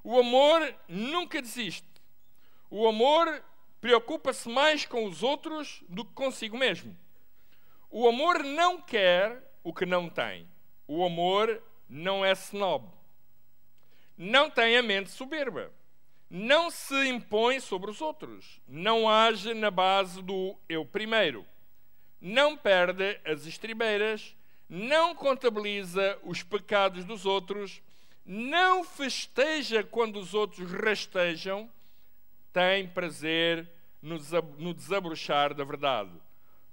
O amor nunca desiste. O amor preocupa-se mais com os outros do que consigo mesmo. O amor não quer o que não tem. O amor não é snob. Não tem a mente soberba. Não se impõe sobre os outros. Não age na base do eu primeiro. Não perde as estribeiras. Não contabiliza os pecados dos outros. Não festeja quando os outros rastejam. Tem prazer no desabrochar da verdade.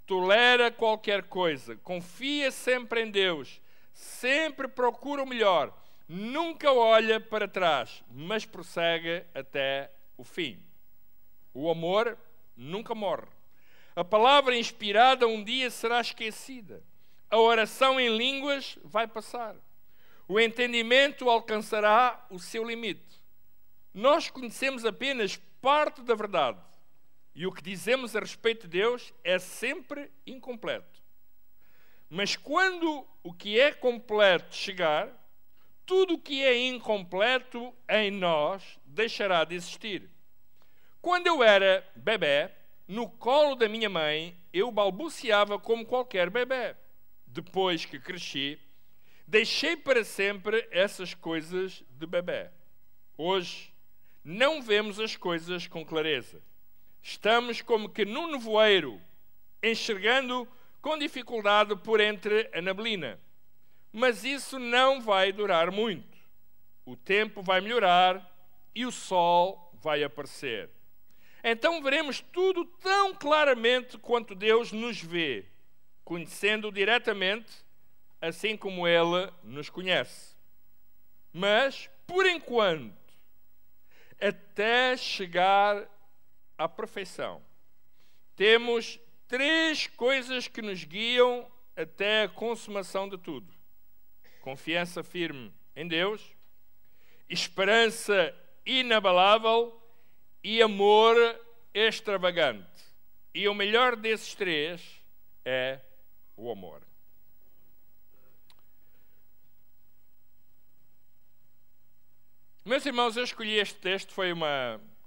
Tolera qualquer coisa. Confia sempre em Deus. Sempre procura o melhor. Nunca olha para trás, mas prossegue até o fim. O amor nunca morre. A palavra inspirada um dia será esquecida. A oração em línguas vai passar. O entendimento alcançará o seu limite. Nós conhecemos apenas parte da verdade. E o que dizemos a respeito de Deus é sempre incompleto. Mas quando o que é completo chegar, tudo o que é incompleto em nós deixará de existir. Quando eu era bebé, no colo da minha mãe, eu balbuciava como qualquer bebé. Depois que cresci, deixei para sempre essas coisas de bebé. Hoje, não vemos as coisas com clareza. Estamos como que num nevoeiro, enxergando com dificuldade por entre a neblina. Mas isso não vai durar muito. O tempo vai melhorar e o sol vai aparecer. Então veremos tudo tão claramente quanto Deus nos vê, conhecendo-o diretamente, assim como Ele nos conhece. Mas, por enquanto, até chegar à perfeição, temos 3 coisas que nos guiam até a consumação de tudo. Confiança firme em Deus, esperança inabalável e amor extravagante. E o melhor desses 3 é o amor. Meus irmãos, eu escolhi este texto,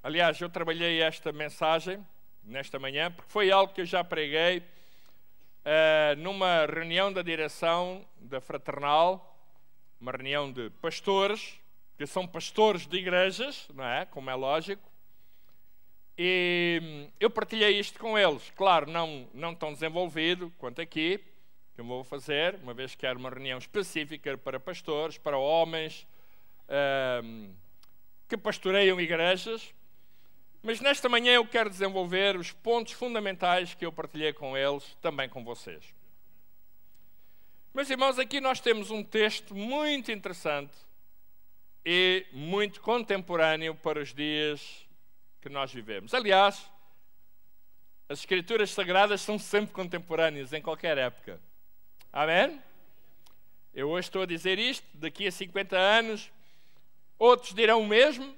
aliás, eu trabalhei esta mensagem nesta manhã, porque foi algo que eu já preguei numa reunião da direção da Fraternal, uma reunião de pastores, que são pastores de igrejas, não é? Como é lógico. E eu partilhei isto com eles. Claro, não tão desenvolvido quanto aqui, que eu vou fazer, uma vez que era uma reunião específica para pastores, para homens que pastoreiam igrejas. Mas nesta manhã eu quero desenvolver os pontos fundamentais que eu partilhei com eles, também com vocês. Meus irmãos, aqui nós temos um texto muito interessante e muito contemporâneo para os dias que nós vivemos. Aliás, as Escrituras Sagradas são sempre contemporâneas, em qualquer época. Amém? Eu hoje estou a dizer isto, daqui a 50 anos, outros dirão o mesmo,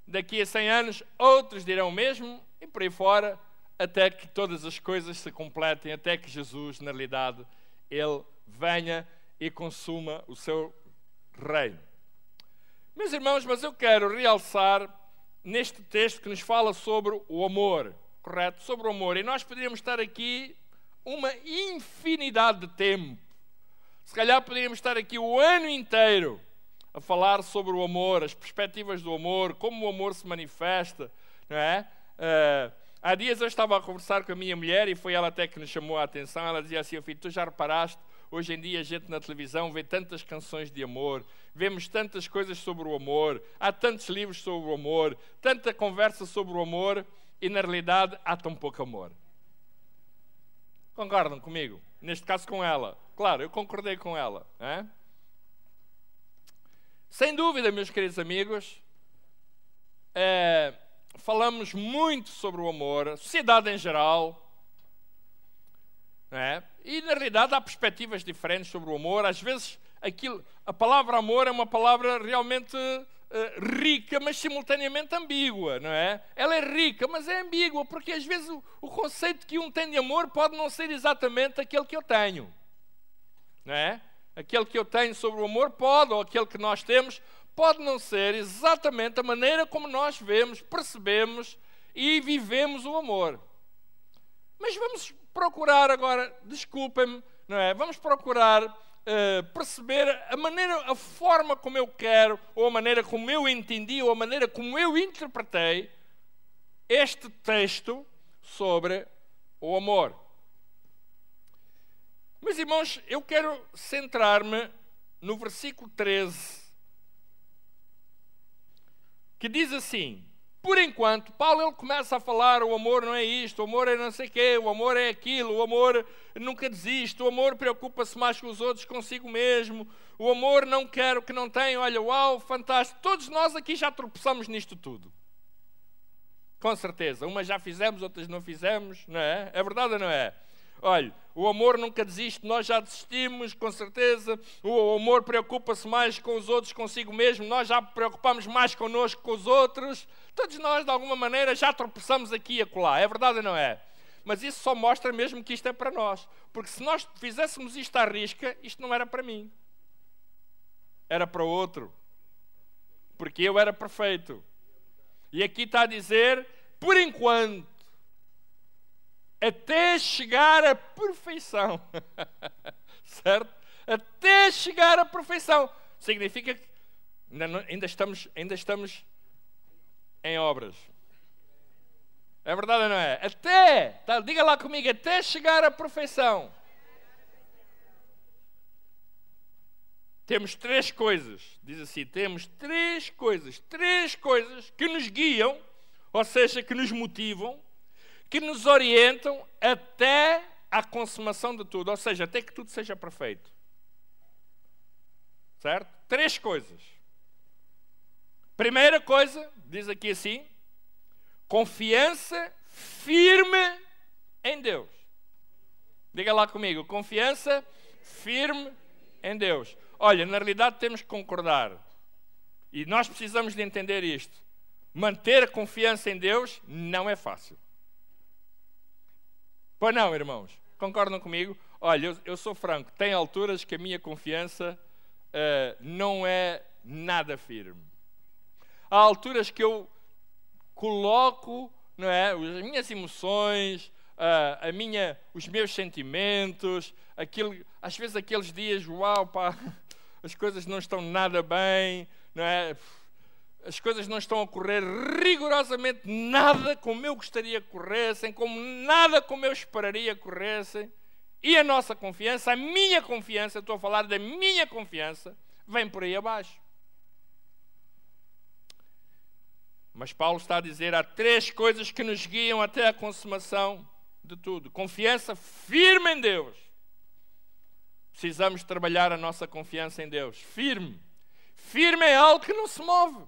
daqui a 100 anos, outros dirão o mesmo, e por aí fora, até que todas as coisas se completem, até que Jesus, na realidade, Ele venha e consuma o seu reino. Meus irmãos, mas eu quero realçar neste texto que nos fala sobre o amor, correto? Sobre o amor. E nós poderíamos estar aqui uma infinidade de tempo. Se calhar poderíamos estar aqui o ano inteiro a falar sobre o amor, as perspectivas do amor, como o amor se manifesta, não é? Há dias eu estava a conversar com a minha mulher e foi ela até que nos chamou a atenção. Ela dizia assim: filho, tu já reparaste, hoje em dia a gente na televisão vê tantas canções de amor, vemos tantas coisas sobre o amor, há tantos livros sobre o amor, tanta conversa sobre o amor, e na realidade há tão pouco amor. Concordam comigo? Neste caso com ela. Claro, eu concordei com ela. Hein? Sem dúvida, meus queridos amigos, falamos muito sobre o amor, a sociedade em geral, não é? E na realidade há perspectivas diferentes sobre o amor. Às vezes a palavra amor é uma palavra realmente rica, mas simultaneamente ambígua, não é? Ela é rica, mas é ambígua, porque às vezes o conceito que um tem de amor pode não ser exatamente aquele que eu tenho, não é? Aquele que eu tenho sobre o amor pode, ou aquele que nós temos, pode não ser exatamente a maneira como nós vemos, percebemos e vivemos o amor. Mas vamos procurar agora, desculpem-me, não é? Vamos procurar perceber a forma como eu quero, ou a maneira como eu entendi, ou a maneira como eu interpretei este texto sobre o amor. Meus irmãos, eu quero centrar-me no versículo 13, que diz assim: por enquanto, Paulo ele começa a falar, o amor não é isto, o amor é não sei o quê, o amor é aquilo, o amor nunca desiste, o amor preocupa-se mais com os outros, consigo mesmo, o amor não quer o que não tem, olha, uau, fantástico. Todos nós aqui já tropeçamos nisto tudo. Com certeza. Umas já fizemos, outras não fizemos, não é? É verdade ou não é? Olha, o amor nunca desiste, nós já desistimos, com certeza. O amor preocupa-se mais com os outros, consigo mesmo. Nós já preocupamos mais connosco, com os outros. Todos nós, de alguma maneira, já tropeçamos aqui e acolá. É verdade ou não é? Mas isso só mostra mesmo que isto é para nós. Porque se nós fizéssemos isto à risca, isto não era para mim. Era para outro. Porque eu era perfeito. E aqui está a dizer, por enquanto, até chegar à perfeição. Certo? Até chegar à perfeição. Significa que ainda estamos em obras. É verdade ou não é? Até, tá, diga lá comigo, até chegar à perfeição. Temos três coisas, diz assim, temos três coisas que nos guiam, ou seja, que nos motivam, que nos orientam até à consumação de tudo, ou seja, até que tudo seja perfeito. Certo? Três coisas. Primeira coisa, diz aqui assim, confiança firme em Deus. Diga lá comigo, confiança firme em Deus. Olha, na realidade temos que concordar, e nós precisamos de entender isto. Manter a confiança em Deus não é fácil. Pois não, irmãos? Concordam comigo? Olha, eu sou franco, tem alturas que a minha confiança não é nada firme. Há alturas que eu coloco, não é, as minhas emoções, os meus sentimentos, às vezes aqueles dias, uau, pá, as coisas não estão nada bem, não é? As coisas não estão a correr rigorosamente nada como eu gostaria que corressem, nada como eu esperaria que corressem. E a nossa confiança, a minha confiança, estou a falar da minha confiança, vem por aí abaixo. Mas Paulo está a dizer, há três coisas que nos guiam até a consumação de tudo. Confiança firme em Deus. Precisamos trabalhar a nossa confiança em Deus. Firme. Firme é algo que não se move.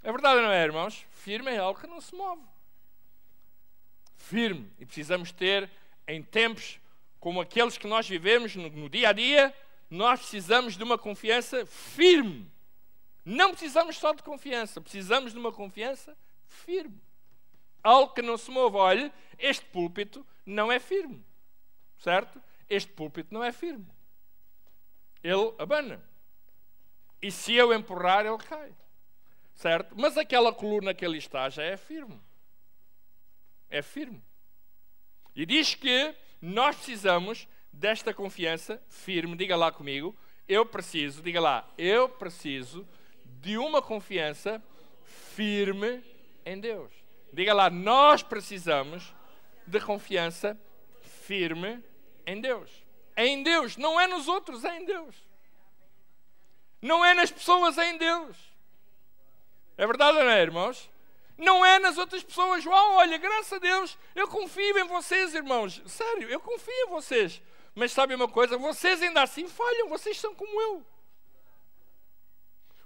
É verdade ou não é, irmãos? Firme é algo que não se move. Firme. E precisamos ter, em tempos como aqueles que nós vivemos no dia a dia, nós precisamos de uma confiança firme. Não precisamos só de confiança, precisamos de uma confiança firme. Algo que não se move. Olha, este púlpito não é firme. Certo? Este púlpito não é firme. Ele abana. E se eu empurrar, ele cai. Certo? Mas aquela coluna que ele está já é firme. É firme. E diz que nós precisamos desta confiança firme. Diga lá comigo. Eu preciso de uma confiança firme em Deus. Diga lá, nós precisamos de confiança firme em Deus. É em Deus, não é nos outros, é em Deus. Não é nas pessoas, é em Deus. É verdade ou não é, irmãos? Não é nas outras pessoas. Uau, olha, graças a Deus, eu confio em vocês, irmãos. Sério, eu confio em vocês. Mas sabe uma coisa? Vocês ainda assim falham, vocês são como eu.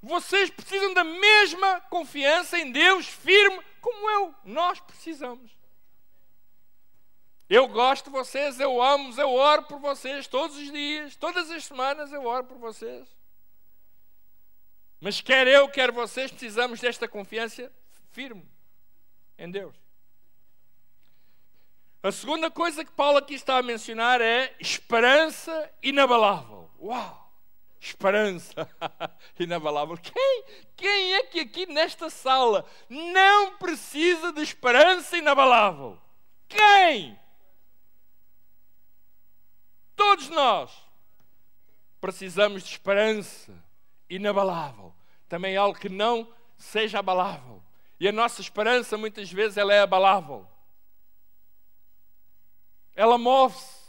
Vocês precisam da mesma confiança em Deus firme como eu. Nós precisamos. Eu gosto de vocês, eu amo-os, eu oro por vocês todos os dias, todas as semanas eu oro por vocês. Mas quer eu, quer vocês, precisamos desta confiança firme em Deus. A segunda coisa que Paulo aqui está a mencionar é esperança inabalável. Uau! esperança inabalável. Quem é que aqui nesta sala não precisa de esperança inabalável? Quem? Todos nós precisamos de esperança inabalável. Também algo que não seja abalável. E a nossa esperança, muitas vezes, ela é abalável. Ela move-se.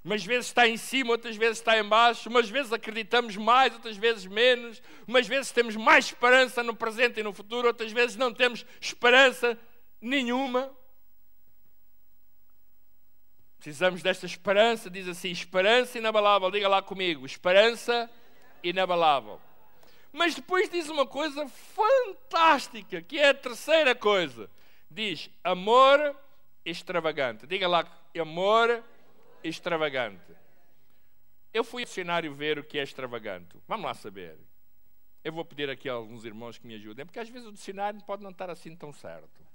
Umas vezes está em cima, outras vezes está em baixo. Umas vezes acreditamos mais, outras vezes menos. Umas vezes temos mais esperança no presente e no futuro. Outras vezes não temos esperança nenhuma. Precisamos desta esperança. Diz assim, esperança inabalável. Diga lá comigo, esperança inabalável. Mas depois diz uma coisa fantástica, que é a terceira coisa. Diz, amor extravagante. Diga lá, amor extravagante. Eu fui ao dicionário ver o que é extravagante. Vamos lá saber. Eu vou pedir aqui a alguns irmãos que me ajudem, porque às vezes o dicionário pode não estar assim tão certo.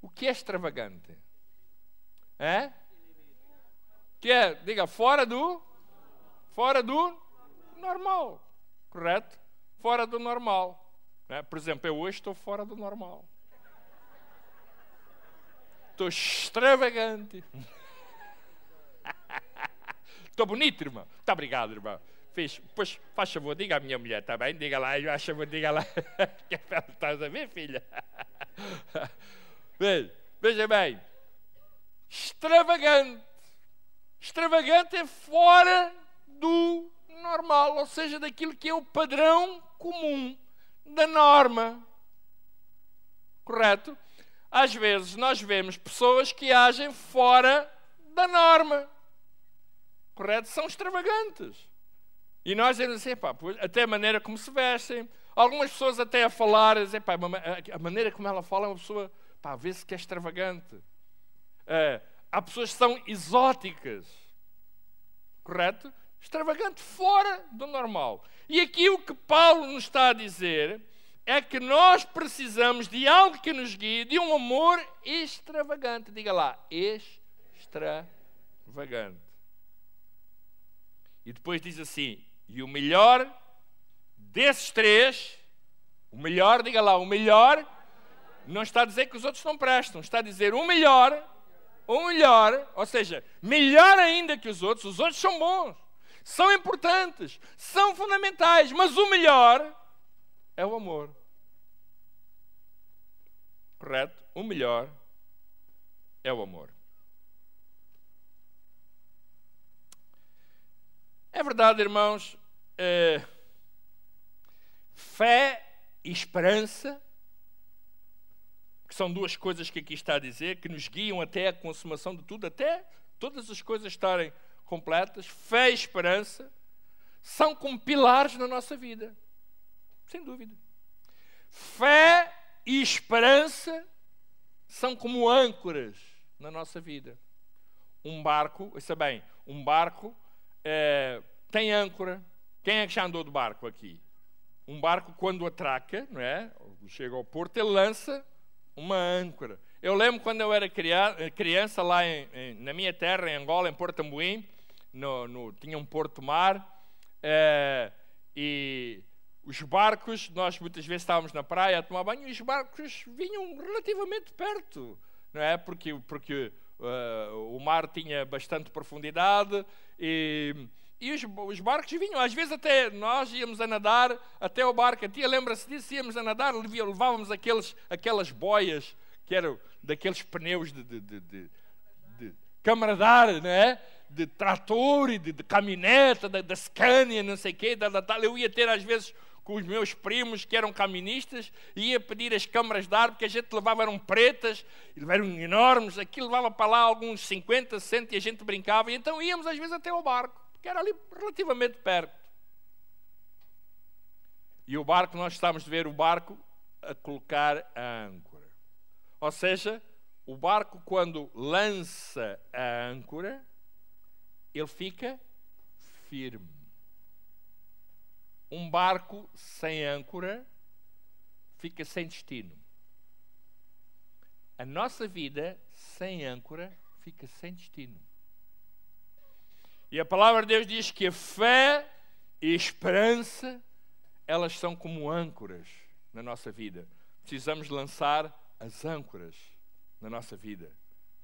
O que é extravagante? É? Que é, diga, fora do normal, correto? Fora do normal. Né? Por exemplo, eu hoje estou fora do normal. Estou extravagante. Estou bonito, irmão. Muito obrigado, irmão. Pois, faz favor, diga à minha mulher, está bem? Diga lá, faz favor, diga lá. Que estás a ver, filha? Veja bem. Extravagante. Extravagante é fora do normal, ou seja, daquilo que é o padrão comum, da norma. Correto? Às vezes nós vemos pessoas que agem fora da norma. Correto? São extravagantes. E nós dizemos assim, pá, até a maneira como se vestem. Algumas pessoas até a falar, dizem, pá, a maneira como ela fala é uma pessoa, pá, vê-se que é extravagante. Há pessoas que são exóticas. Correto? Extravagante, fora do normal. E aqui o que Paulo nos está a dizer é que nós precisamos de algo que nos guie, de um amor extravagante. Diga lá, extravagante. E depois diz assim, e o melhor desses três, o melhor, diga lá, o melhor, não está a dizer que os outros não prestam, está a dizer o melhor, ou seja, melhor ainda que os outros são bons, são importantes, são fundamentais, mas o melhor é o amor. Correto? O melhor é o amor. É verdade, irmãos, fé e esperança, que são duas coisas que aqui está a dizer, que nos guiam até a consumação de tudo, até todas as coisas estarem completas. Fé e esperança são como pilares na nossa vida, sem dúvida. Fé e esperança são como âncoras na nossa vida. Um barco, ouça bem, um barco tem âncora. Quem é que já andou de barco aqui? Um barco, quando atraca, não é? Chega ao porto, ele lança uma âncora. Eu lembro quando eu era criança, lá na minha terra, em Angola, em Porto Ambuim, tinha um porto-mar, e os barcos, nós muitas vezes estávamos na praia a tomar banho, e os barcos vinham relativamente perto, não é? Porque o mar tinha bastante profundidade, e os barcos vinham. Às vezes até nós íamos a nadar até o barco. A tia lembra-se disso, íamos a nadar, levávamos aquelas boias que eram daqueles pneus de camaradar, não é? De trator e de caminhoneta, da Scania, não sei o quê, tal. Eu ia ter às vezes com os meus primos que eram caministas, e ia pedir as câmaras de ar, porque a gente levava, eram pretas, eram enormes, aquilo levava para lá alguns 50, 60, e a gente brincava, e então íamos às vezes até ao barco, que era ali relativamente perto. E o barco, nós estávamos a ver o barco a colocar a âncora. Ou seja, o barco, quando lança a âncora, ele fica firme. Um barco sem âncora fica sem destino. A nossa vida sem âncora fica sem destino. E a palavra de Deus diz que a fé e a esperança, elas são como âncoras na nossa vida. Precisamos lançar as âncoras na nossa vida.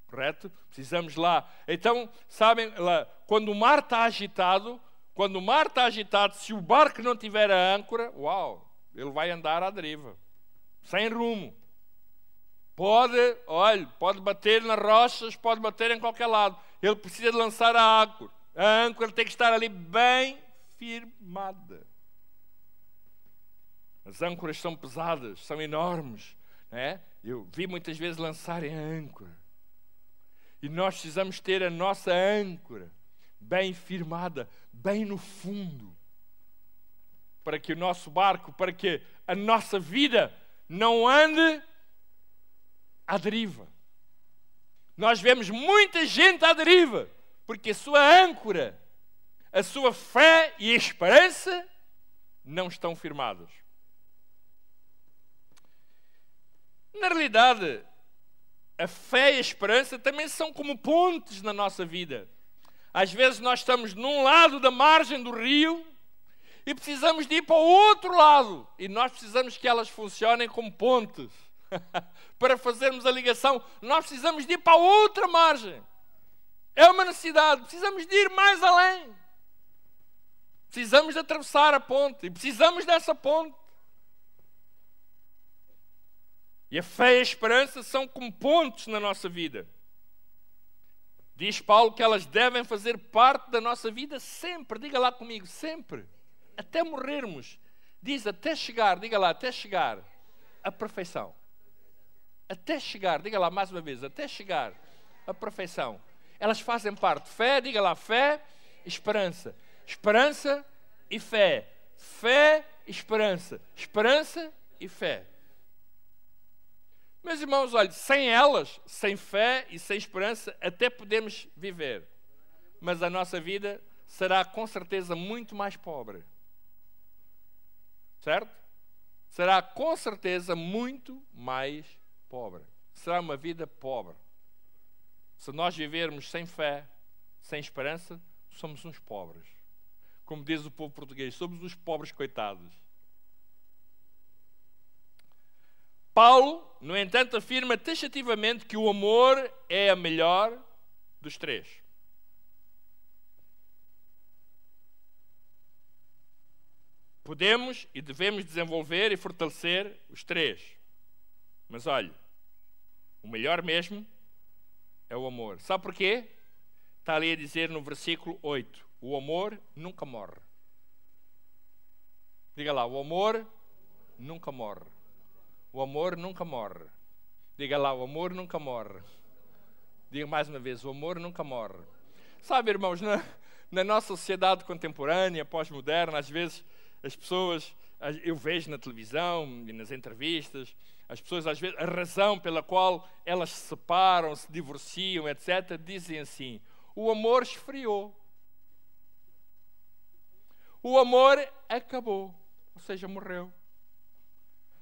Correto? Precisamos lá. Então, sabem, lá, quando o mar está agitado, se o barco não tiver a âncora, uau, ele vai andar à deriva, sem rumo. Pode bater nas rochas, pode bater em qualquer lado. Ele precisa de lançar a âncora. A âncora tem que estar ali bem firmada. As âncoras são pesadas, são enormes, não é? Eu vi muitas vezes lançarem a âncora. E nós precisamos ter a nossa âncora bem firmada, bem no fundo, para que o nosso barco, para que a nossa vida não ande à deriva. Nós vemos muita gente à deriva, porque a sua âncora, a sua fé e a esperança não estão firmados. Na realidade, a fé e a esperança também são como pontes na nossa vida. Às vezes nós estamos num lado da margem do rio e precisamos de ir para o outro lado. E nós precisamos que elas funcionem como pontes. Para fazermos a ligação, nós precisamos de ir para a outra margem. É uma necessidade. Precisamos de ir mais além. Precisamos de atravessar a ponte. E precisamos dessa ponte. E a fé e a esperança são como pontes na nossa vida. Diz Paulo que elas devem fazer parte da nossa vida sempre. Diga lá comigo, sempre. Até morrermos. Diz até chegar, diga lá, até chegar à perfeição. Até chegar, diga lá mais uma vez, até chegar à perfeição. Elas fazem parte. Fé, diga lá, fé, esperança. Esperança e fé. Fé, esperança. Esperança e fé. Meus irmãos, olha, sem elas, sem fé e sem esperança, até podemos viver. Mas a nossa vida será com certeza muito mais pobre. Certo? Será com certeza muito mais pobre. Será uma vida pobre. Se nós vivermos sem fé, sem esperança, somos uns pobres. Como diz o povo português, somos uns pobres coitados. Paulo, no entanto, afirma taxativamente que o amor é a melhor dos três. Podemos e devemos desenvolver e fortalecer os três. Mas olha, o melhor mesmo é o amor. Sabe porquê? Está ali a dizer no versículo 8. O amor nunca morre. Diga lá, o amor nunca morre. O amor nunca morre. Diga lá, o amor nunca morre. Diga mais uma vez, o amor nunca morre. Sabe, irmãos, na nossa sociedade contemporânea, pós-moderna, às vezes as pessoas, eu vejo na televisão e nas entrevistas, as pessoas às vezes, a razão pela qual elas se separam, se divorciam, etc., dizem assim, o amor esfriou. O amor acabou, ou seja, morreu.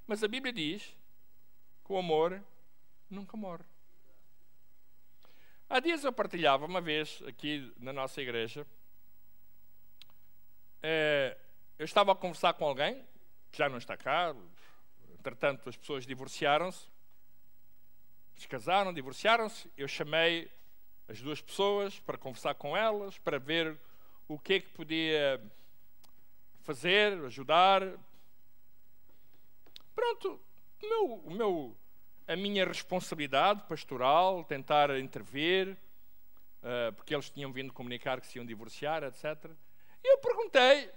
Mas a Bíblia diz que o amor nunca morre. Há dias eu partilhava uma vez aqui na nossa igreja. Eu estava a conversar com alguém que já não está cá. Entretanto, as pessoas divorciaram-se. Se casaram, divorciaram-se. Eu chamei as duas pessoas para conversar com elas, para ver o que é que podia fazer, ajudar. Pronto, a minha responsabilidade pastoral, tentar intervir, porque eles tinham vindo comunicar que se iam divorciar, etc. E eu perguntei,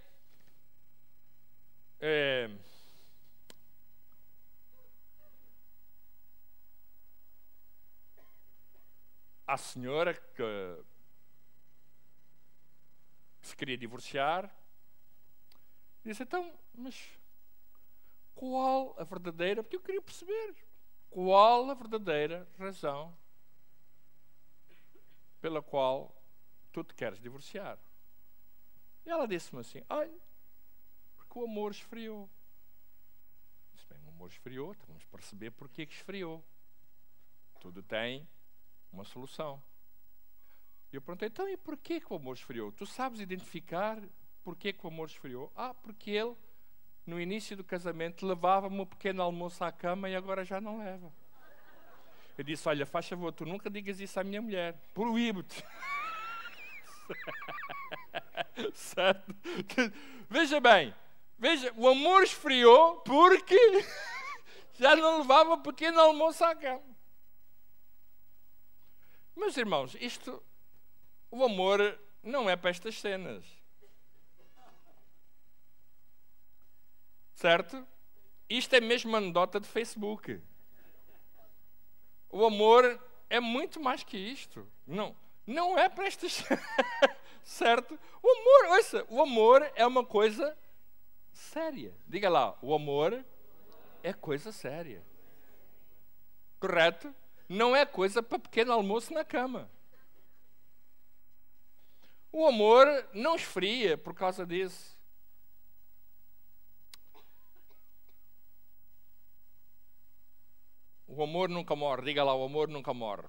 à senhora que se queria divorciar, disse, então, mas qual a verdadeira, porque eu queria perceber, qual a verdadeira razão pela qual tu te queres divorciar? E ela disse-me assim, olha, porque o amor esfriou. Disse, bem, o amor esfriou, então vamos perceber porque que esfriou. Tudo tem uma solução. E eu perguntei, então e porquê que o amor esfriou? Tu sabes identificar porquê que o amor esfriou? Porque ele, no início do casamento, levava-me um pequeno almoço à cama e agora já não leva. Eu disse, olha, faz favor, tu nunca digas isso à minha mulher. Proíbo-te. Certo? Veja bem, o amor esfriou porque já não levava um pequeno almoço à cama. Meus irmãos, o amor não é para estas cenas. Certo? Isto é mesmo anedota de Facebook. O amor é muito mais que isto. Não é para estas... Certo? O amor é uma coisa séria. Diga lá, o amor é coisa séria. Correto? Não é coisa para pequeno almoço na cama. O amor não esfria por causa disso. O amor nunca morre. Diga lá, o amor nunca morre.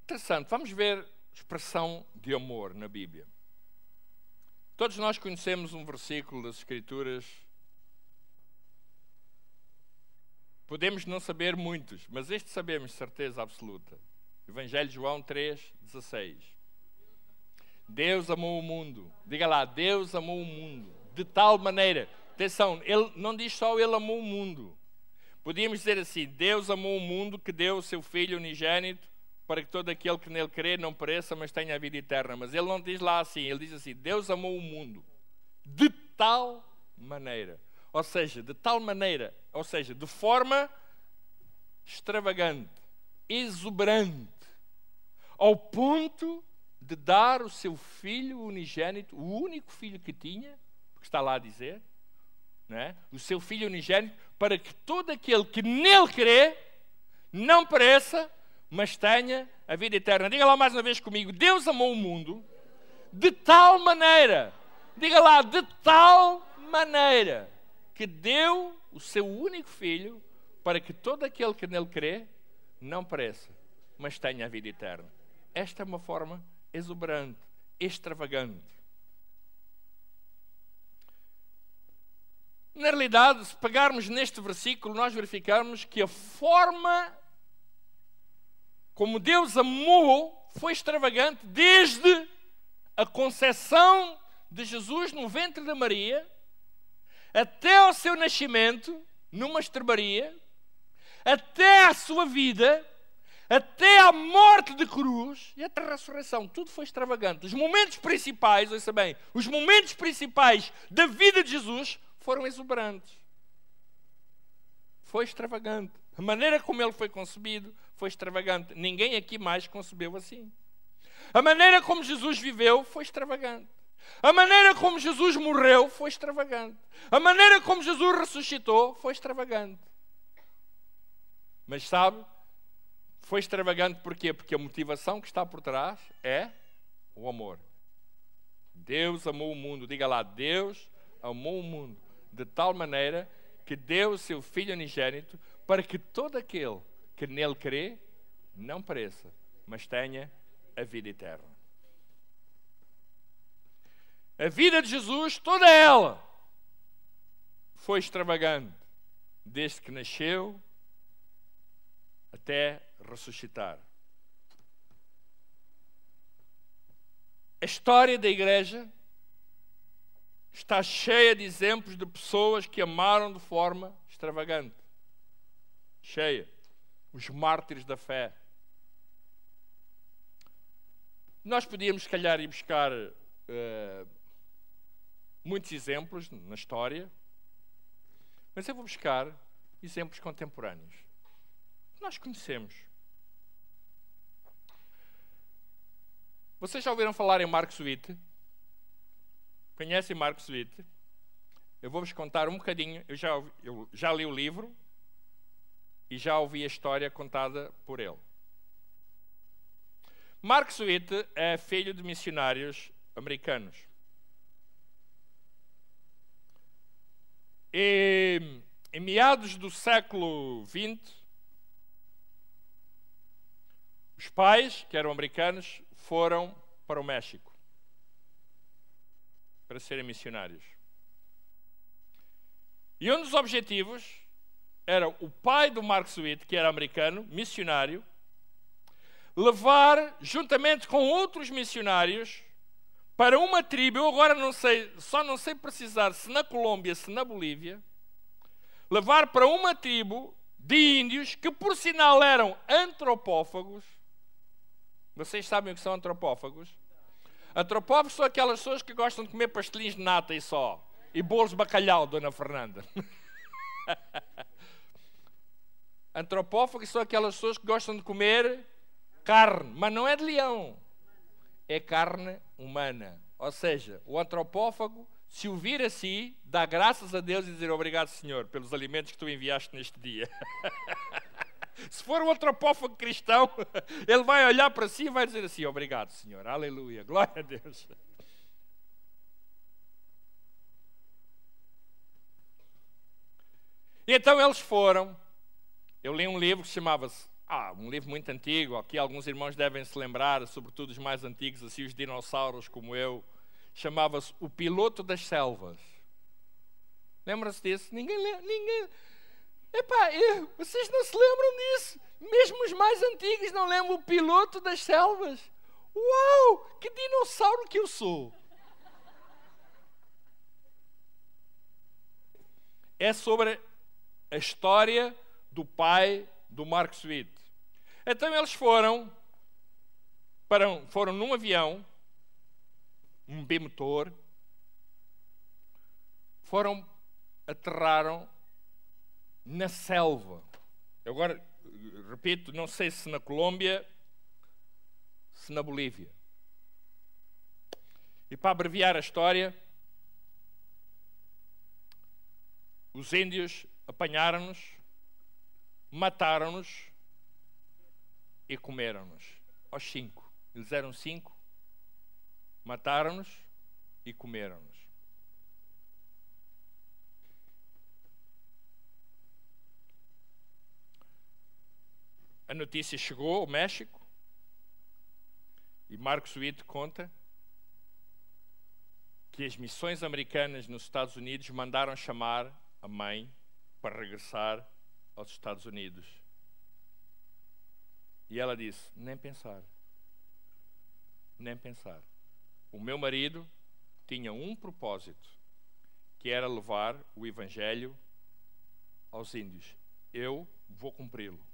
Interessante. Vamos ver a expressão de amor na Bíblia. Todos nós conhecemos um versículo das Escrituras. Podemos não saber muitos, mas este sabemos de certeza absoluta. Evangelho de João 3:16. Deus amou o mundo. Diga lá, Deus amou o mundo. De tal maneira. Atenção, ele não diz só ele amou o mundo. Podíamos dizer assim, Deus amou o mundo que deu o seu Filho unigênito para que todo aquele que nele crê não pereça, mas tenha a vida eterna. Mas ele não diz lá assim, ele diz assim, Deus amou o mundo de tal maneira. Ou seja, de tal maneira, ou seja, de forma extravagante, exuberante, ao ponto de dar o seu Filho unigênito, o único filho que tinha, porque está lá a dizer, não é? O seu Filho unigênito, para que todo aquele que nele crê não pereça, mas tenha a vida eterna. Diga lá mais uma vez comigo, Deus amou o mundo de tal maneira, diga lá, de tal maneira, que deu o seu único Filho, para que todo aquele que nele crê não pereça, mas tenha a vida eterna. Esta é uma forma exuberante, extravagante. Na realidade, se pegarmos neste versículo, nós verificamos que a forma como Deus amou foi extravagante desde a concepção de Jesus no ventre de Maria até ao seu nascimento numa estrebaria, até à sua vida, até à morte de cruz e até a ressurreição. Tudo foi extravagante. Os momentos principais, ouça bem, os momentos principais da vida de Jesus foram exuberantes. Foi extravagante. A maneira como ele foi concebido foi extravagante. Ninguém aqui mais concebeu assim. A maneira como Jesus viveu foi extravagante. A maneira como Jesus morreu foi extravagante. A maneira como Jesus ressuscitou foi extravagante. Mas sabe, foi extravagante porquê? Porque a motivação que está por trás é o amor. Deus amou o mundo. Diga lá, Deus amou o mundo de tal maneira que deu o seu Filho unigênito para que todo aquele que nele crê não pereça, mas tenha a vida eterna. A vida de Jesus, toda ela, foi extravagante, desde que nasceu até ressuscitar. A história da igreja está cheia de exemplos de pessoas que amaram de forma extravagante. Cheia. Os mártires da fé. Nós podíamos, se calhar, ir buscar muitos exemplos na história, mas eu vou buscar exemplos contemporâneos. Nós conhecemos. Vocês já ouviram falar em Marcos Witt? Conhecem Marcos Witt? Eu vou-vos contar um bocadinho. Eu já li o livro e já ouvi a história contada por ele. Marcos Witt é filho de missionários americanos. E, em meados do século XX, os pais, que eram americanos, foram para o México para serem missionários. E um dos objetivos era o pai do Mark Sweet, que era americano, missionário, levar, juntamente com outros missionários, para uma tribo, eu agora não sei, só não sei precisar se na Colômbia, se na Bolívia, levar para uma tribo de índios que, por sinal, eram antropófagos. Vocês sabem o que são antropófagos? Antropófagos são aquelas pessoas que gostam de comer pastelinhos de nata e só. E bolos de bacalhau, Dona Fernanda. Antropófagos são aquelas pessoas que gostam de comer carne, mas não é de leão. É carne humana. Ou seja, o antropófago, se o vir assim, dá graças a Deus e dizer obrigado, Senhor, pelos alimentos que tu enviaste neste dia. Se for um antropófago cristão, ele vai olhar para si e vai dizer assim, obrigado, Senhor, aleluia, glória a Deus. E então eles foram. Eu li um livro que chamava-se, um livro muito antigo, aqui alguns irmãos devem se lembrar, sobretudo os mais antigos, assim os dinossauros como eu, chamava-se O Piloto das Selvas. Lembra-se disso? Ninguém. Epá, vocês não se lembram disso? Mesmo os mais antigos não lembram O Piloto das Selvas? Uau! Que dinossauro que eu sou! É sobre a história do pai do Mark Sweet. Então eles foram num avião, um bimotor, aterraram na selva. Eu agora, repito, não sei se na Colômbia, se na Bolívia. E para abreviar a história, os índios apanharam-nos, mataram-nos e comeram-nos. Aos 5. Eles eram 5. Mataram-nos e comeram-nos. A notícia chegou ao México e Mark Sweet conta que as missões americanas nos Estados Unidos mandaram chamar a mãe para regressar aos Estados Unidos. E ela disse, nem pensar. Nem pensar. O meu marido tinha um propósito, que era levar o Evangelho aos índios. Eu vou cumpri-lo.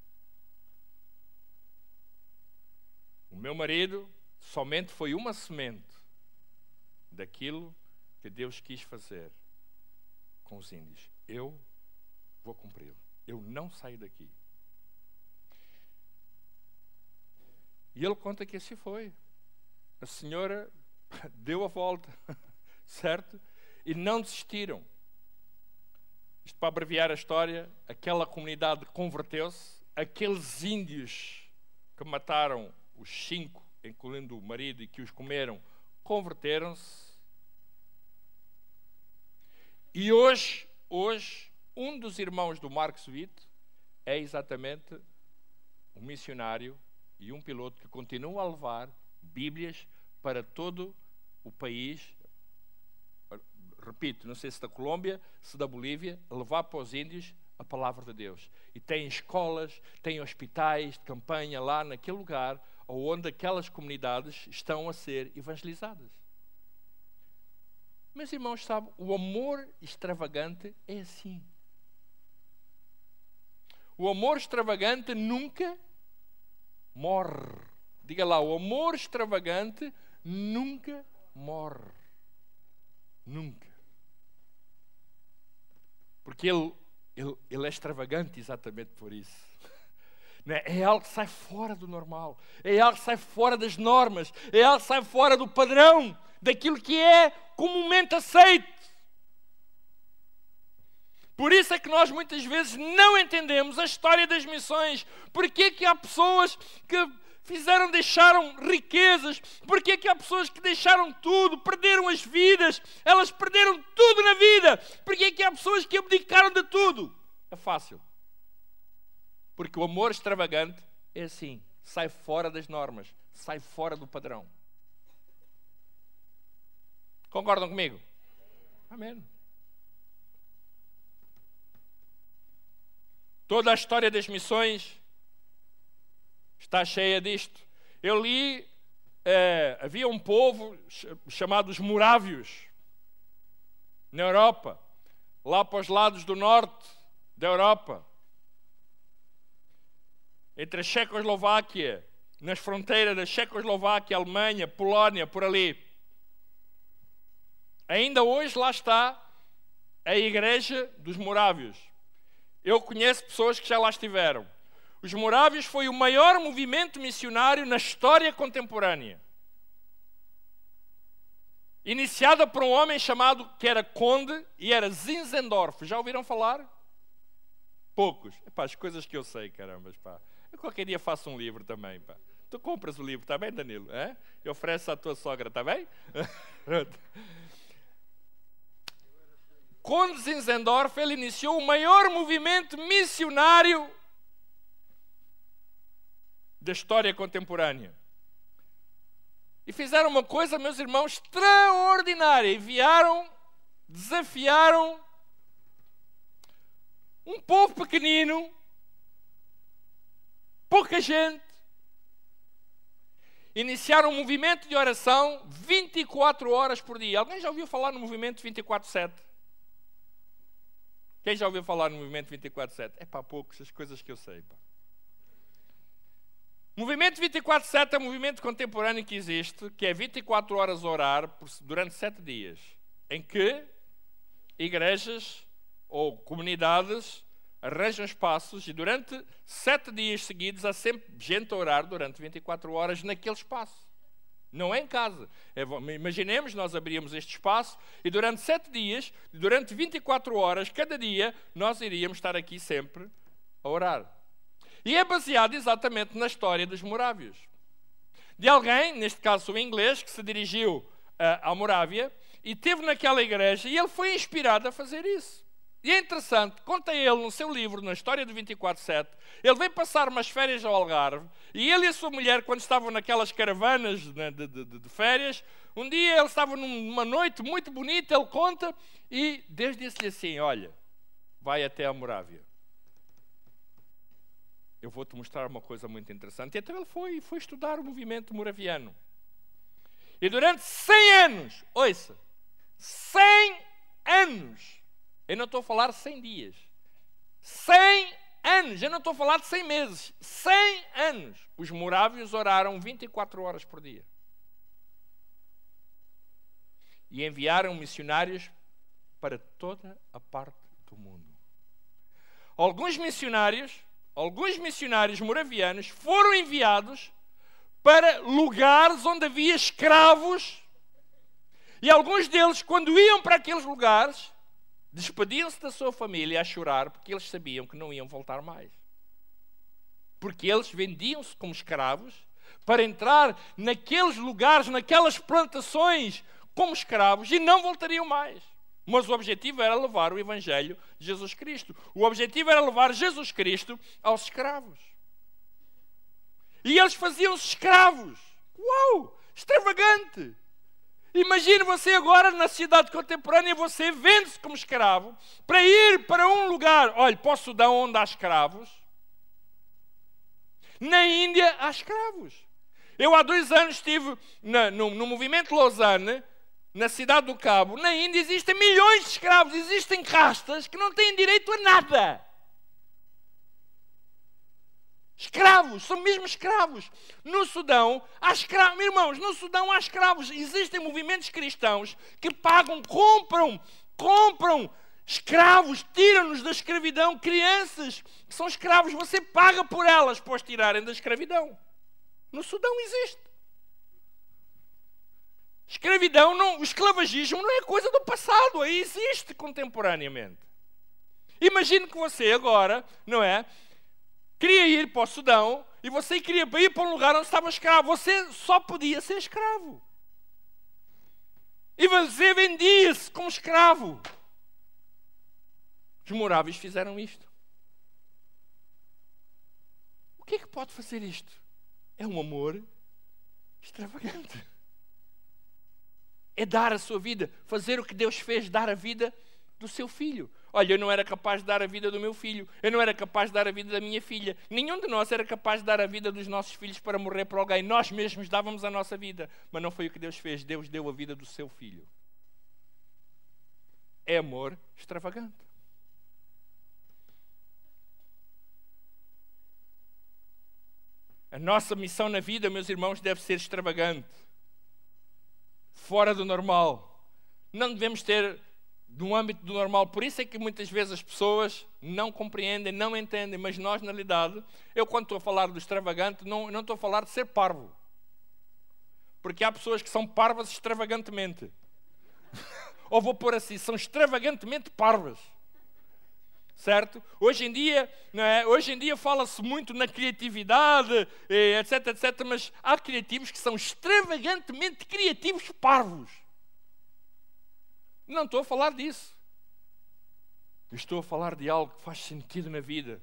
O meu marido somente foi uma semente daquilo que Deus quis fazer com os índios. Eu vou cumpri-lo. Eu não saio daqui. E ele conta que assim foi. A senhora deu a volta, certo? E não desistiram. Isto para abreviar a história, aquela comunidade converteu-se, aqueles índios que mataram os 5, incluindo o marido, e que os comeram, converteram-se. E hoje, um dos irmãos do Mark Sweet é exatamente um missionário e um piloto que continua a levar Bíblias para todo o país. Repito, não sei se da Colômbia, se da Bolívia, a levar para os índios a palavra de Deus. E tem escolas, tem hospitais de campanha lá naquele lugar onde aquelas comunidades estão a ser evangelizadas. Meus irmãos, sabem, o amor extravagante é assim. O amor extravagante nunca morre. Diga lá, o amor extravagante nunca morre. Nunca. Porque ele é extravagante exatamente por isso. É algo que sai fora do normal. É algo que sai fora das normas. É algo que sai fora do padrão, daquilo que é comumente aceito. Por isso é que nós muitas vezes não entendemos a história das missões. Porquê é que há pessoas que deixaram riquezas? Porquê é que há pessoas que deixaram tudo, perderam as vidas? Elas perderam tudo na vida. Porquê é que há pessoas que abdicaram de tudo? É fácil. Porque o amor extravagante é assim, sai fora das normas, sai fora do padrão. Concordam comigo? Amém. Toda a história das missões está cheia disto. Eu li, havia um povo chamado os morávios, na Europa, lá para os lados do norte da Europa, entre a Checoslováquia, nas fronteiras da Checoslováquia, Alemanha, Polónia, por ali. Ainda hoje lá está a igreja dos morávios. Eu conheço pessoas que já lá estiveram. Os morávios foi o maior movimento missionário na história contemporânea. Iniciada por um homem chamado, que era conde, e era Zinzendorf. Já ouviram falar? Poucos. Epá, as coisas que eu sei, caramba. Pá. Eu qualquer dia faço um livro também. Pá. Tu compras o livro, está bem, Danilo? É? Eu ofereço à tua sogra, está bem? Conde Zinzendorf, ele iniciou o maior movimento missionário da história contemporânea. E fizeram uma coisa, meus irmãos, extraordinária. Desafiaram um povo pequenino, pouca gente. Iniciaram um movimento de oração 24 horas por dia. Alguém já ouviu falar no movimento 24/7? Quem já ouviu falar no movimento 24/7? É para poucos, as coisas que eu sei. Pá. O movimento 24/7 é um movimento contemporâneo que existe, que é 24 horas a orar durante 7 dias, em que igrejas ou comunidades arranjam espaços e durante 7 dias seguidos há sempre gente a orar durante 24 horas naquele espaço. Não é em casa. Imaginemos, nós abríamos este espaço e durante 7 dias, durante 24 horas, cada dia, nós iríamos estar aqui sempre a orar. E é baseado exatamente na história dos morávios. De alguém, neste caso um inglês, que se dirigiu à Morávia e esteve naquela igreja e ele foi inspirado a fazer isso. E é interessante, conta ele no seu livro, na história do 24/7, ele veio passar umas férias ao Algarve e ele e a sua mulher, quando estavam naquelas caravanas de férias, um dia ele estava numa noite muito bonita, ele conta, e Deus disse-lhe assim, olha, vai até a Morávia. Eu vou-te mostrar uma coisa muito interessante. E então ele foi estudar o movimento moraviano. E durante 100 anos, ouça, 100 anos, eu não estou a falar 100 dias, 100 anos, eu não estou a falar de 100 meses, 100 anos, os morávios oraram 24 horas por dia. E enviaram missionários para toda a parte do mundo. Alguns missionários moravianos foram enviados para lugares onde havia escravos e alguns deles, quando iam para aqueles lugares, despediam-se da sua família a chorar porque eles sabiam que não iam voltar mais. Porque eles vendiam-se como escravos para entrar naqueles lugares, naquelas plantações como escravos e não voltariam mais. Mas o objetivo era levar o Evangelho de Jesus Cristo. O objetivo era levar Jesus Cristo aos escravos. E eles faziam-se escravos. Uau! Extravagante! Imagine você agora na sociedade contemporânea, você vende-se como escravo para ir para um lugar, olha, para o Sudão onde há escravos. Na Índia há escravos. Eu há 2 anos estive no movimento Lausanne, na cidade do Cabo. Na Índia existem milhões de escravos, existem castas que não têm direito a nada. Escravos, são mesmo escravos. No Sudão há escravos, irmãos, no Sudão há escravos. Existem movimentos cristãos que pagam, compram escravos, tiram-nos da escravidão. Crianças que são escravos, você paga por elas para os tirarem da escravidão. No Sudão existe. Escravidão, o esclavagismo não é coisa do passado, aí existe contemporaneamente. Imagine que você agora, não é, queria ir para o Sudão e você queria ir para um lugar onde estava escravo. Você só podia ser escravo. E você vendia-se como escravo. Os moráveis fizeram isto. O que é que pode fazer isto? é um amor extravagante. É dar a sua vida, fazer o que Deus fez, dar a vida do seu filho. Olha, eu não era capaz de dar a vida do meu filho, eu não era capaz de dar a vida da minha filha, nenhum de nós era capaz de dar a vida dos nossos filhos para morrer por alguém. Nós mesmos dávamos a nossa vida, mas não foi o que Deus fez. Deus deu a vida do seu filho. É amor extravagante. A nossa missão na vida, meus irmãos, deve ser extravagante, fora do normal. Não devemos ter no âmbito do normal. Por isso é que muitas vezes as pessoas não compreendem, não entendem, mas nós, na realidade, eu quando estou a falar do extravagante, não estou a falar de ser parvo. Porque há pessoas que são parvas extravagantemente. Ou vou pôr assim, são extravagantemente parvas. Certo? Hoje em dia, não é? Hoje em dia fala-se muito na criatividade, etc, etc, mas há criativos que são extravagantemente criativos parvos. Não estou a falar disso. Eu estou a falar de algo que faz sentido na vida.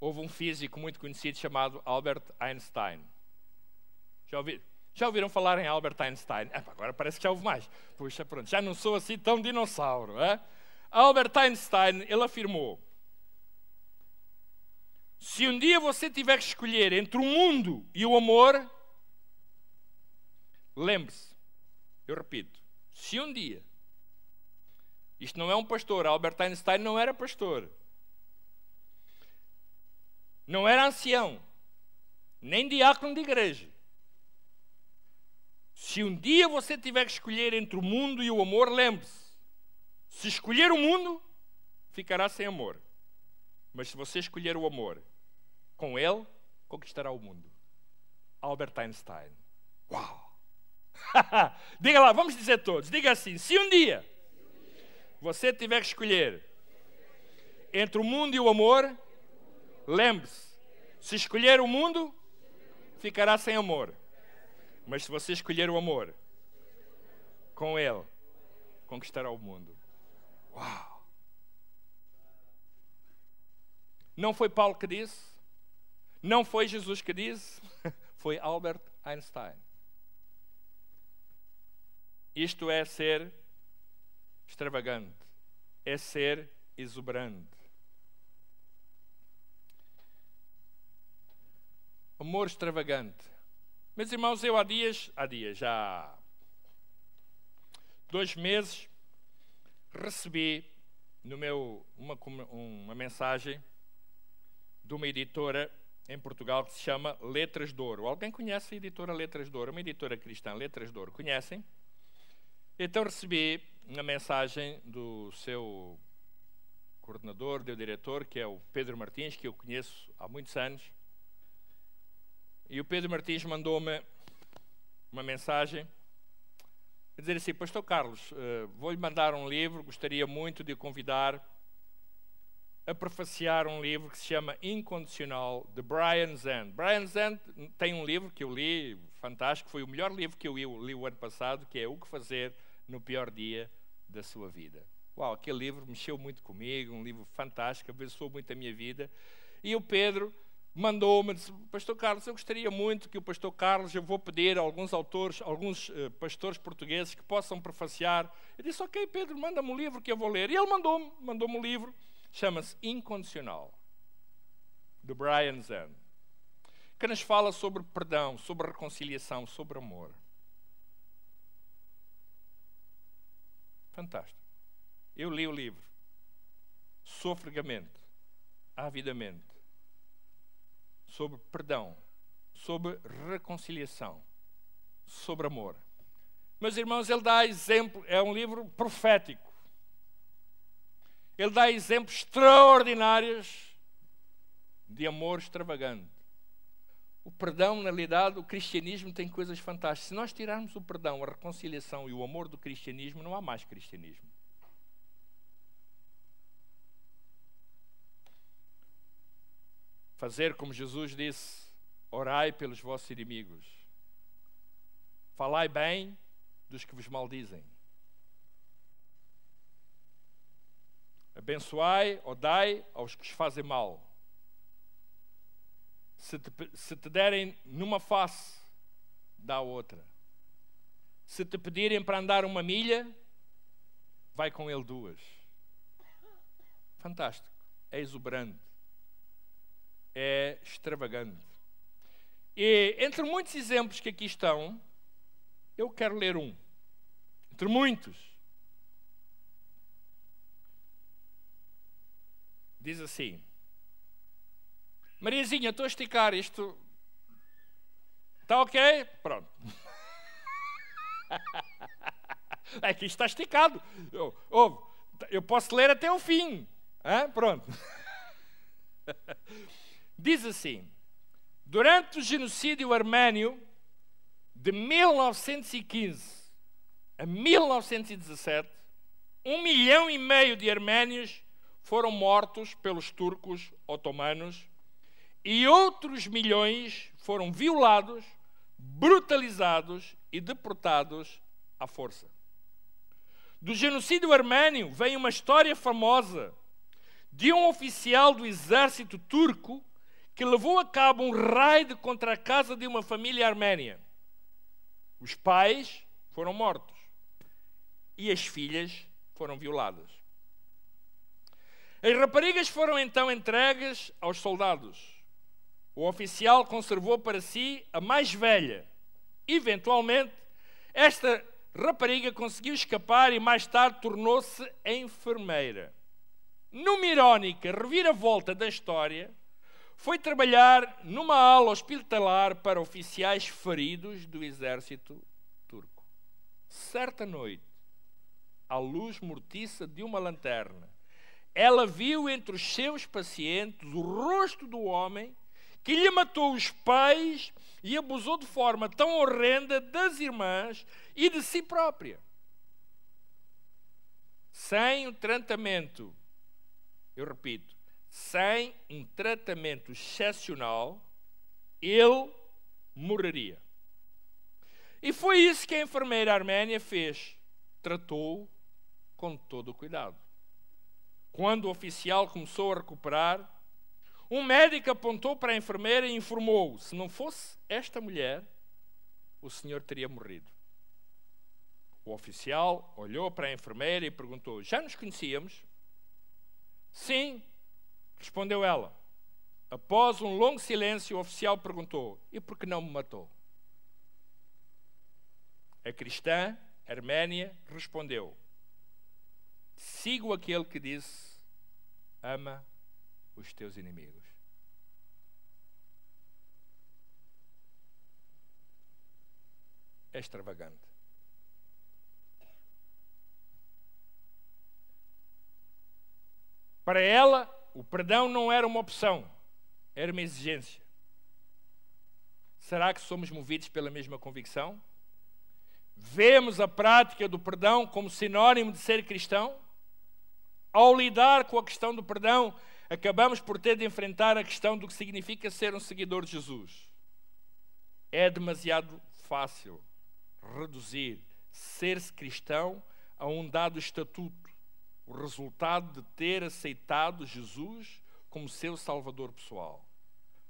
Houve um físico muito conhecido chamado Albert Einstein. Já ouviram falar em Albert Einstein? Agora parece que já houve mais. Puxa, pronto, já não sou assim tão dinossauro. Albert Einstein, ele afirmou: se um dia você tiver que escolher entre o mundo e o amor, lembre-se, eu repito, se um dia, isto não é um pastor, Albert Einstein não era pastor, não era ancião, nem diácono de igreja. Se um dia você tiver que escolher entre o mundo e o amor, lembre-se, se escolher o mundo, ficará sem amor. Mas se você escolher o amor, com ele, conquistará o mundo. Albert Einstein. Uau! Diga lá, vamos dizer todos. Diga assim, se um dia você tiver que escolher entre o mundo e o amor, lembre-se, se escolher o mundo, ficará sem amor. Mas se você escolher o amor, com ele, conquistará o mundo. Uau! Não foi Paulo que disse? Não foi Jesus que disse? Foi Albert Einstein. Isto é ser extravagante. É ser exuberante. Amor extravagante. Meus irmãos, eu há dias, já há 2 meses, recebi no uma mensagem de uma editora em Portugal que se chama Letras de Ouro. Alguém conhece a editora Letras de Ouro? Uma editora cristã, Letras de Ouro. Conhecem? Então recebi uma mensagem do seu coordenador, do diretor, que é o Pedro Martins, que eu conheço há muitos anos. E o Pedro Martins mandou-me uma mensagem a dizer assim: Pastor Carlos, vou-lhe mandar um livro, gostaria muito de o convidar a prefaciar um livro que se chama Incondicional, de Brian Zahnd. Brian Zahnd tem um livro que eu li, fantástico, foi o melhor livro que eu li o ano passado, que é O que Fazer no Pior Dia da Sua Vida. Uau, aquele livro mexeu muito comigo, um livro fantástico, abençoou muito a minha vida. E o Pedro mandou-me, disse: Pastor Carlos, eu gostaria muito que o Pastor Carlos, eu vou pedir a alguns autores, alguns pastores portugueses que possam prefaciar. Eu disse: ok, Pedro, manda-me um livro que eu vou ler. E ele mandou-me um livro, chama-se Incondicional, de Brian Zahnd, que nos fala sobre perdão, sobre reconciliação, sobre amor. Fantástico. Eu li o livro, sofregamente, avidamente, sobre perdão, sobre reconciliação, sobre amor. Meus irmãos, ele dá exemplo, é um livro profético. Ele dá exemplos extraordinários de amor extravagante. O perdão, na realidade, o cristianismo tem coisas fantásticas. Se nós tirarmos o perdão, a reconciliação e o amor do cristianismo, não há mais cristianismo. Fazer como Jesus disse: orai pelos vossos inimigos. Falai bem dos que vos maldizem. Abençoai ou dai aos que os fazem mal. Se te derem numa face, dá outra. Se te pedirem para andar uma milha, vai com ele 2. Fantástico. É exuberante. É extravagante. E entre muitos exemplos que aqui estão, eu quero ler um. Entre muitos. Diz assim: Mariazinha, estou a esticar isto. Está ok? Pronto. É que isto está esticado. Eu posso ler até o fim. Pronto. Diz assim: durante o genocídio armênio de 1915 a 1917, 1,5 milhão de arménios foram mortos pelos turcos otomanos e outros milhões foram violados, brutalizados e deportados à força. Do genocídio armênio vem uma história famosa de um oficial do exército turco que levou a cabo um raid contra a casa de uma família arménia. Os pais foram mortos e as filhas foram violadas. As raparigas foram então entregues aos soldados. O oficial conservou para si a mais velha. Eventualmente, esta rapariga conseguiu escapar e mais tarde tornou-se enfermeira. Numa irónica reviravolta da história, foi trabalhar numa ala hospitalar para oficiais feridos do exército turco. Certa noite, à luz mortiça de uma lanterna, ela viu entre os seus pacientes o rosto do homem que lhe matou os pais e abusou de forma tão horrenda das irmãs e de si própria. Sem um tratamento, eu repito, sem um tratamento excepcional, ele morreria. E foi isso que a enfermeira arménia fez. Tratou-o com todo o cuidado. Quando o oficial começou a recuperar, um médico apontou para a enfermeira e informou: se não fosse esta mulher, o senhor teria morrido. O oficial olhou para a enfermeira e perguntou: já nos conhecíamos? Sim, respondeu ela. Após um longo silêncio, o oficial perguntou: e por que não me matou? A cristã arménia respondeu: sigo aquele que disse: ama os teus inimigos. É extravagante. Para ela, o perdão não era uma opção, era uma exigência. Será que somos movidos pela mesma convicção? Vemos a prática do perdão como sinónimo de ser cristão? Ao lidar com a questão do perdão, acabamos por ter de enfrentar a questão do que significa ser um seguidor de Jesus. É demasiado fácil reduzir ser-se cristão a um dado estatuto, o resultado de ter aceitado Jesus como seu salvador pessoal.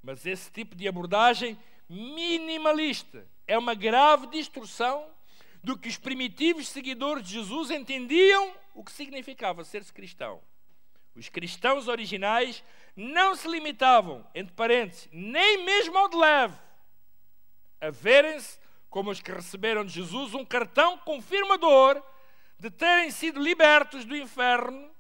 Mas esse tipo de abordagem minimalista é uma grave distorção do que os primitivos seguidores de Jesus entendiam o que significava ser-se cristão. Os cristãos originais não se limitavam, entre parênteses, nem mesmo ao de leve, a verem-se como os que receberam de Jesus um cartão confirmador de terem sido libertos do inferno,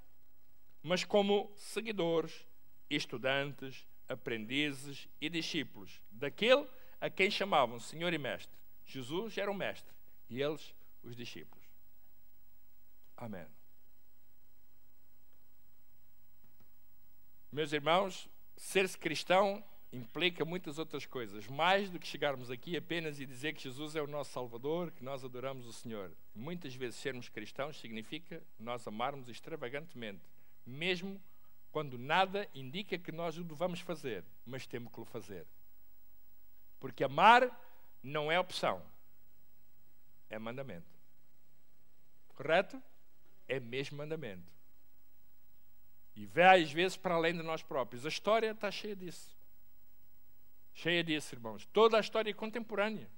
mas como seguidores, estudantes, aprendizes e discípulos daquele a quem chamavam Senhor e Mestre. Jesus era o Mestre e eles os discípulos. Amém. Meus irmãos, ser-se cristão implica muitas outras coisas, mais do que chegarmos aqui apenas e dizer que Jesus é o nosso Salvador, que nós adoramos o Senhor. Muitas vezes sermos cristãos significa nós amarmos extravagantemente, mesmo quando nada indica que nós o devamos fazer, mas temos que o fazer. Porque amar não é opção, é mandamento. Correto? É mesmo mandamento. E vai às vezes para além de nós próprios. A história está cheia disso. Cheia disso, irmãos. Toda a história contemporânea.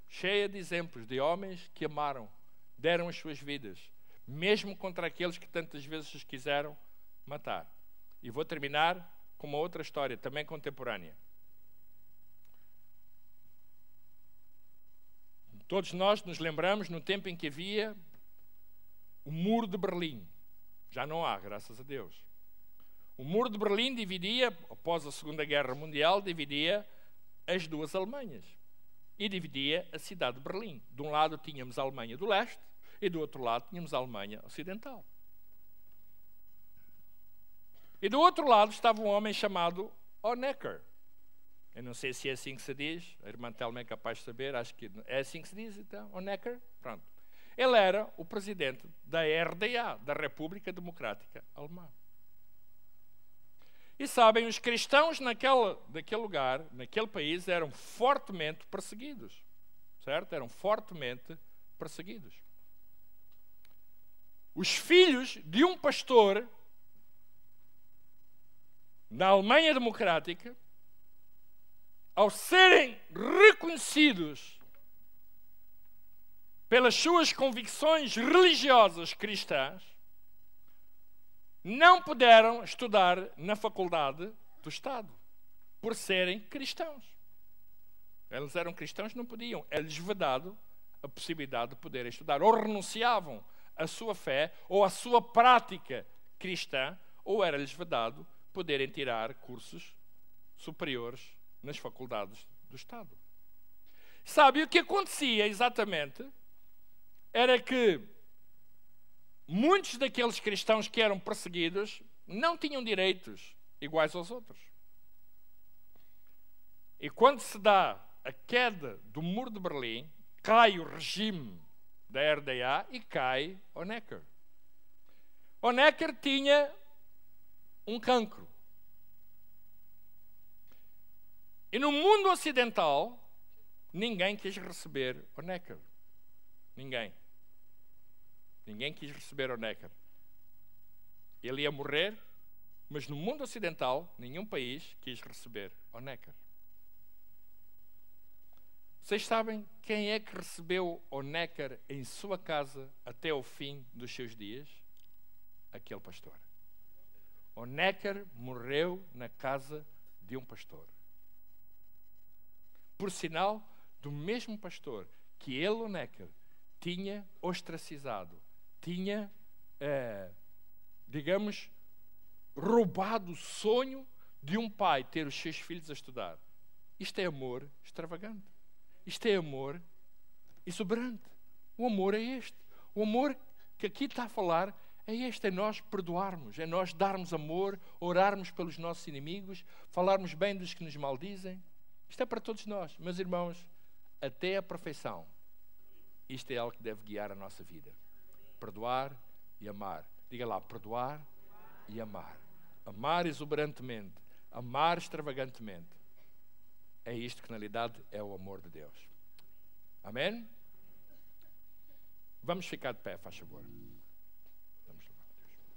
Cheia de exemplos de homens que amaram, deram as suas vidas, mesmo contra aqueles que tantas vezes os quiseram matar. E vou terminar com uma outra história, também contemporânea. Todos nós nos lembramos no tempo em que havia o Muro de Berlim. Já não há, graças a Deus. O Muro de Berlim dividia, após a Segunda Guerra Mundial, dividia as duas Alemanhas. E dividia a cidade de Berlim. De um lado tínhamos a Alemanha do Leste e do outro lado tínhamos a Alemanha Ocidental. E do outro lado estava um homem chamado Honecker. Eu não sei se é assim que se diz, a irmã Telma é capaz de saber, acho que é assim que se diz, então, Honecker, pronto. Ele era o presidente da RDA, da República Democrática Alemã. E sabem, os cristãos naquele lugar, naquele país, eram fortemente perseguidos. Certo? Eram fortemente perseguidos. Os filhos de um pastor na Alemanha Democrática, ao serem reconhecidos pelas suas convicções religiosas cristãs, não puderam estudar na faculdade do Estado, por serem cristãos. Eles eram cristãos, não podiam. É-lhes vedado a possibilidade de poderem estudar. Ou renunciavam à sua fé, ou à sua prática cristã, ou era-lhes vedado poderem tirar cursos superiores nas faculdades do Estado. Sabe, o que acontecia exatamente era que muitos daqueles cristãos que eram perseguidos não tinham direitos iguais aos outros. E quando se dá a queda do Muro de Berlim, cai o regime da RDA e cai Honecker. Honecker tinha um cancro. E no mundo ocidental, ninguém quis receber Honecker. Ninguém. Ninguém quis receber Honecker. Ele ia morrer, mas no mundo ocidental, nenhum país quis receber Honecker. Vocês sabem quem é que recebeu Honecker em sua casa até o fim dos seus dias? Aquele pastor. Honecker morreu na casa de um pastor. Por sinal, do mesmo pastor que ele, Honecker, tinha ostracizado, tinha, digamos, roubado o sonho de um pai ter os seus filhos a estudar. Isto é amor extravagante. Isto é amor exuberante. O amor é este. O amor que aqui está a falar é este. É nós perdoarmos, é nós darmos amor, orarmos pelos nossos inimigos, falarmos bem dos que nos maldizem. Isto é para todos nós. Meus irmãos, até a perfeição, isto é algo que deve guiar a nossa vida. Perdoar e amar. Diga lá, perdoar e amar. Amar exuberantemente, amar extravagantemente. É isto que, na realidade, é o amor de Deus. Amém? Vamos ficar de pé, faz favor. Vamos louvar a Deus.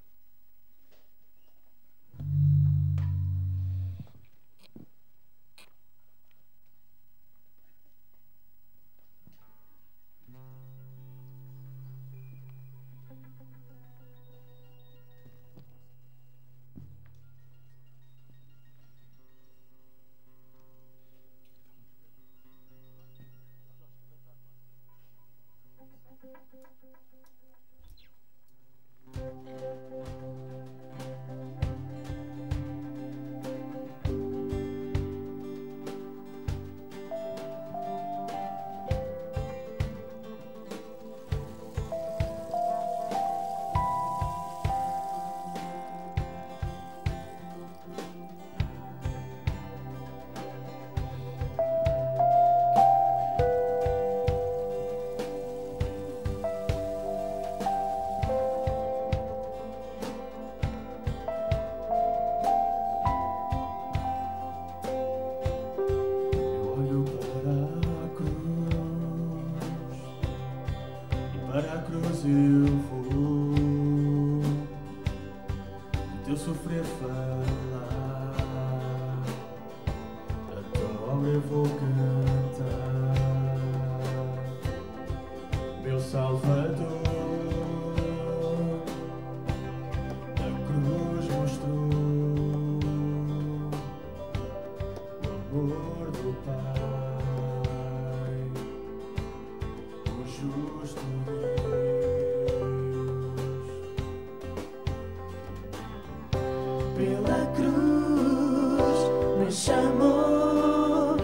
Pela cruz me chamou,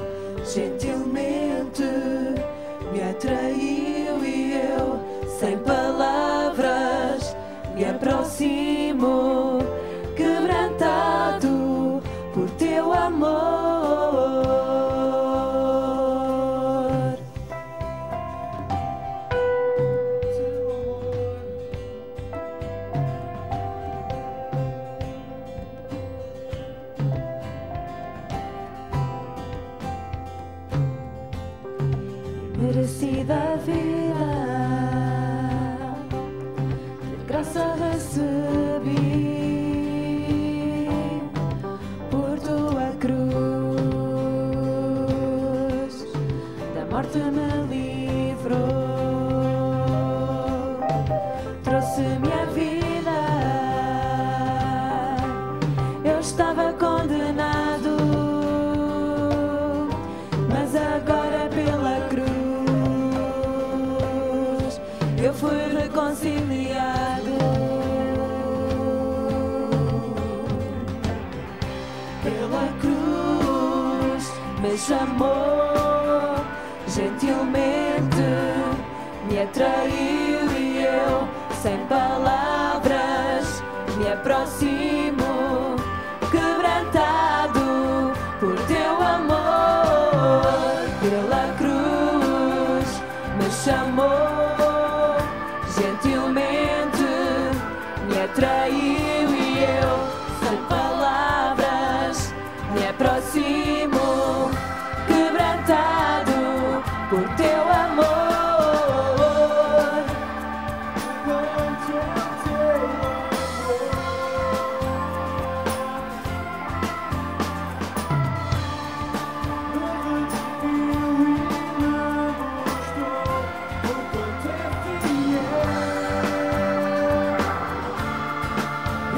gentilmente me atraiu e eu, sem palavras, me aproximo, quebrantado por teu amor. Merecida a vida, de graça recebi, por tua cruz, da morte me livrou, trouxe-me a vida. Eu estava condenado, mas agora pela cruz eu fui reconciliado. Pela cruz me chamou, gentilmente me atraiu e eu, sem palavras, me aproximo, quebrantado por teu amor. Pela cruz me chamou, gentilmente me atraiu e eu, sem palavras, me aproximo, quebrantado por teu amor.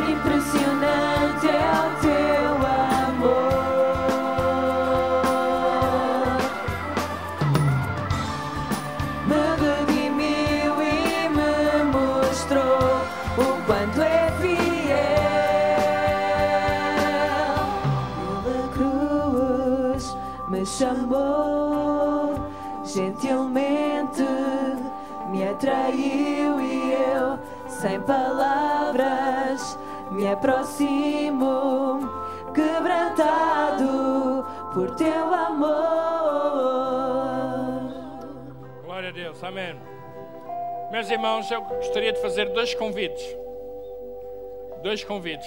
Impressionante é o teu amor, me redimiu e me mostrou o quanto é fiel. Pela cruz me chamou, gentilmente me atraiu e eu, sem palavras, me aproximo, quebrantado por teu amor. Glória a Deus, amém. Meus irmãos, eu gostaria de fazer dois convites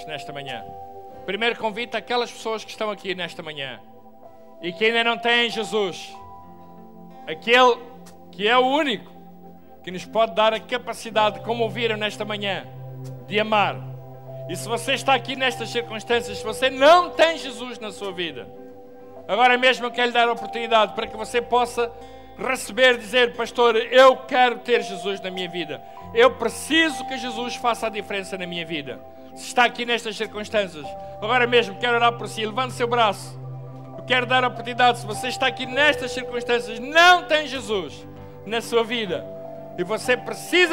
nesta manhã. Primeiro convite àquelas pessoas que estão aqui nesta manhã e que ainda não têm Jesus, aquele que é o único que nos pode dar a capacidade, como ouviram nesta manhã, de amar. E se você está aqui nestas circunstâncias, se você não tem Jesus na sua vida, agora mesmo eu quero lhe dar a oportunidade para que você possa receber, dizer: pastor, eu quero ter Jesus na minha vida, eu preciso que Jesus faça a diferença na minha vida. Se está aqui nestas circunstâncias, agora mesmo quero orar por si, levante o seu braço. Eu quero dar a oportunidade, se você está aqui nestas circunstâncias, não tem Jesus na sua vida e você precisa